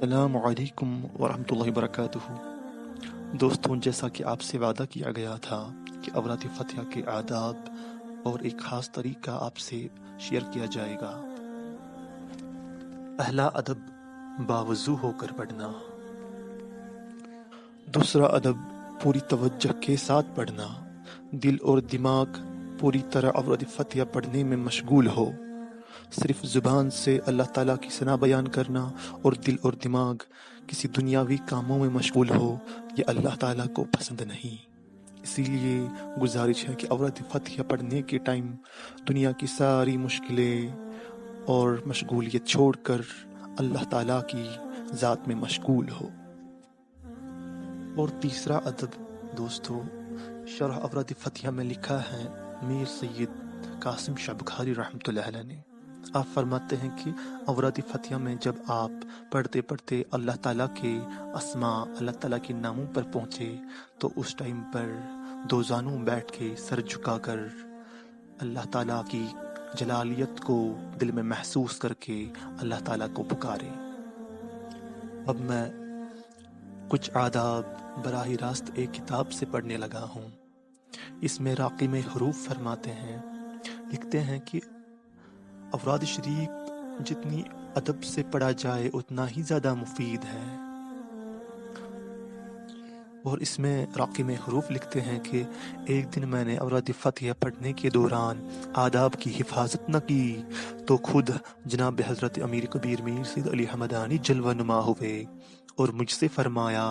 السلام علیکم ورحمۃ اللہ وبرکاتہ۔ دوستوں، جیسا کہ آپ سے وعدہ کیا گیا تھا کہ اوراد فتح کے آداب اور ایک خاص طریقہ آپ سے شیئر کیا جائے گا۔ پہلا ادب باوضو ہو کر پڑھنا۔ دوسرا ادب پوری توجہ کے ساتھ پڑھنا، دل اور دماغ پوری طرح اوراد فتح پڑھنے میں مشغول ہو۔ صرف زبان سے اللہ تعالیٰ کی ثنا بیان کرنا اور دل اور دماغ کسی دنیاوی کاموں میں مشغول ہو، یہ اللہ تعالیٰ کو پسند نہیں۔ اسی لیے گزارش ہے کہ اوراد فتح پڑھنے کے ٹائم دنیا کی ساری مشکلیں اور مشغولیت چھوڑ کر اللہ تعالیٰ کی ذات میں مشغول ہو۔ اور تیسرا ادب دوستو، شرح اوراد فتح میں لکھا ہے میر سید قاسم شاہ بخاری رحمۃ اللہ علیہ نے۔ آپ فرماتے ہیں کہ اوراد فتح میں جب آپ پڑھتے پڑھتے اللہ تعالیٰ کے اسماء، اللہ تعالیٰ کے ناموں پر پہنچے تو اس ٹائم پر دو زانوں بیٹھ کے سر جھکا کر اللہ تعالیٰ کی جلالیت کو دل میں محسوس کر کے اللہ تعالیٰ کو پکارے۔ اب میں کچھ آداب براہ راست ایک کتاب سے پڑھنے لگا ہوں۔ اس میں راقم حروف فرماتے ہیں، لکھتے ہیں کہ اوراد شریف جتنی ادب سے پڑھا جائے اتنا ہی زیادہ مفید ہے۔ اور اس میں راقم حروف لکھتے ہیں کہ ایک دن میں نے اوراد فتح پڑھنے کے دوران آداب کی حفاظت نہ کی تو خود جناب حضرت امیر کبیر میر سید علی حمدانی جلوہ نما ہوئے اور مجھ سے فرمایا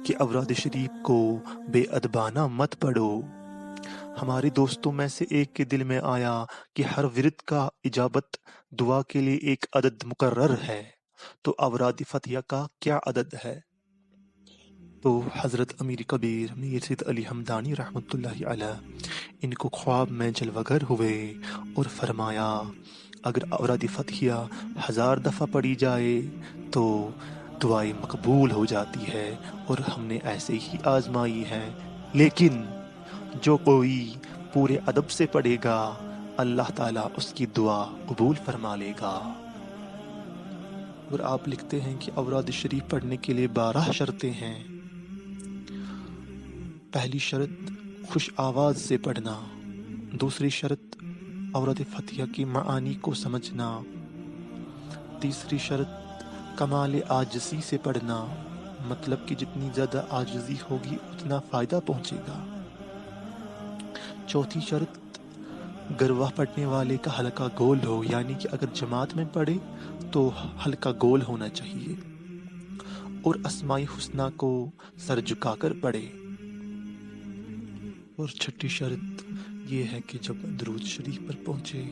کہ اوراد شریف کو بے ادبانہ مت پڑھو۔ ہمارے دوستوں میں سے ایک کے دل میں آیا کہ ہر ورد کا اجابت دعا کے لیے ایک عدد مقرر ہے، تو اوراد فتح کا کیا عدد ہے؟ تو حضرت امیر کبیر میر سید علی حمدانی رحمۃ اللہ علیہ ان کو خواب میں جلوہ گر ہوئے اور فرمایا اگر اوراد فتح 1000 دفعہ پڑھی جائے تو دعائیں مقبول ہو جاتی ہے، اور ہم نے ایسے ہی آزمائی ہے، لیکن جو کوئی پورے ادب سے پڑھے گا اللہ تعالیٰ اس کی دعا قبول فرما لے گا۔ اور آپ لکھتے ہیں کہ اوراد شریف پڑھنے کے لیے 12 شرطیں ہیں۔ پہلی شرط خوش آواز سے پڑھنا، دوسری شرط اوراد فتح کی معانی کو سمجھنا، تیسری شرط کمال عاجزی سے پڑھنا، مطلب کہ جتنی زیادہ عاجزی ہوگی اتنا فائدہ پہنچے گا۔ چوتھی شرط گروہ پڑھنے والے کا حلقہ گول ہو، یعنی کہ اگر جماعت میں پڑھے تو حلقہ گول ہونا چاہیے، اور اسماء حسنہ کو سر جھکا کر پڑھے۔ اور چھٹی شرط یہ ہے کہ جب درود شریف پر پہنچے،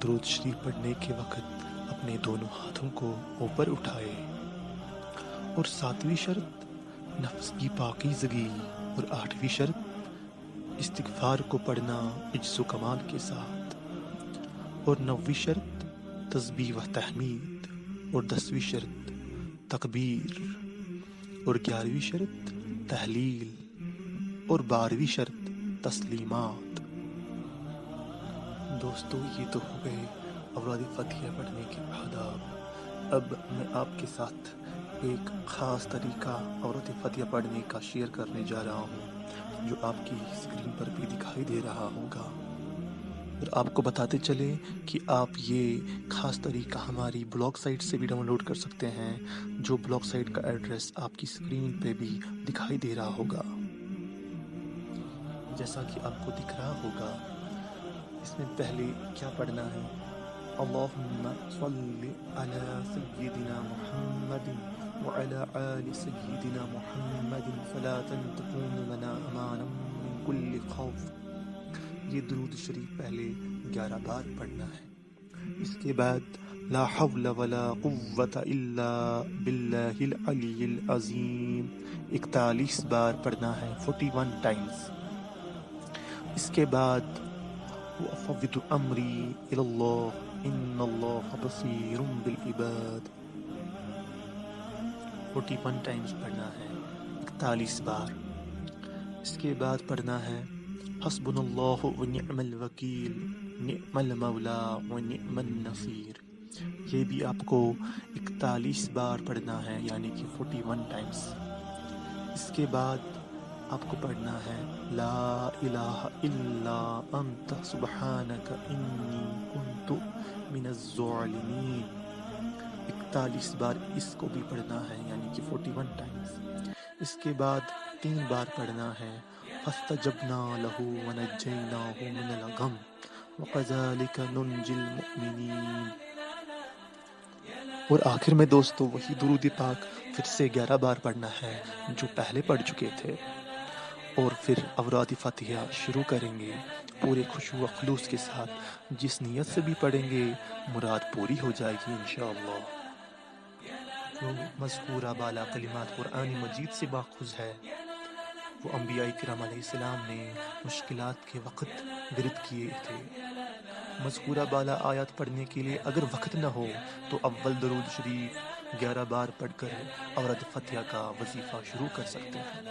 درود شریف پڑھنے کے وقت اپنے دونوں ہاتھوں کو اوپر اٹھائے۔ اور 7ویں شرط نفس کی پاکیزگی، اور 8ویں شرط استغفار کو پڑھنا عجز و کمال کے ساتھ، اور 9ویں شرط تسبیح و تحمید، اور 10ویں شرط تکبیر، اور 11ویں شرط تحلیل، اور 12ویں شرط تسلیمات۔ دوستو، یہ تو ہو گئے اوراد فتح پڑھنے کے آداب۔ اب میں آپ کے ساتھ ایک خاص طریقہ اوراد فتح پڑھنے کا شیئر کرنے جا رہا ہوں، جو آپ کی اسکرین پر بھی دکھائی دے رہا ہوگا۔ اور آپ کو بتاتے چلے کہ آپ یہ خاص طریقہ ہماری بلاگ سائٹ سے بھی ڈاؤن لوڈ کر سکتے ہیں، جو بلاگ سائٹ کا ایڈریس آپ کی اسکرین پہ بھی دکھائی دے رہا ہوگا۔ جیسا کہ آپ کو دکھ رہا ہوگا، اس میں پہلے کیا پڑھنا ہے؟ اللہم صلی علی سیدنا محمد وعلی آل سیدنا محمد فلا تکون لنا امانا من کل خوف۔ یہ درود شریف پہلے 11 بار پڑھنا ہے۔ اس کے بعد لا حول ولا قوة الا باللہ العلی العظیم 41 بار پڑھنا ہے، 41 ٹائمز۔ اس کے بعد وَأَفَوِّضُ أَمْرِي إِلَى اللَّهِ إِنَّ اللَّهَ بَصِيرٌ بِالْعِبَادِ 41 ٹائمز پڑھنا ہے، 41 بار۔ اس کے بعد پڑھنا ہے حسبنا اللہ ونعم الوکیل نعم المولا ونعم النصیر یہ بھی آپ کو 41 بار پڑھنا ہے، یعنی کہ 41 ٹائمز۔ اس کے بعد آپ کو پڑھنا ہے لا الہ الا انت سبحانک انی کنت من الظالمین، 41 بار اس کو بھی پڑھنا ہے، یعنی کہ 41 ٹائمز۔ اس کے بعد 3 بار پڑھنا ہے فاستجبنا له ونجیناہ من الغم وکذالک ننجی المؤمنین۔ اور آخر میں دوستو وہی درود پاک پھر سے 11 بار پڑھنا ہے جو پہلے پڑھ چکے تھے، اور پھر اوراد فاتحہ شروع کریں گے پورے خشوع و خلوص کے ساتھ۔ جس نیت سے بھی پڑھیں گے مراد پوری ہو جائے گی انشاءاللہ۔ جو مذکورہ بالا کلمات قرآن مجید سے ماخوذ ہے، وہ انبیاء کرام علیہ السلام نے مشکلات کے وقت ورد کیے تھے۔ مذکورہ بالا آیات پڑھنے کے لیے اگر وقت نہ ہو تو اول درود شریف 11 بار پڑھ کر اوراد فتح کا وظیفہ شروع کر سکتے ہیں۔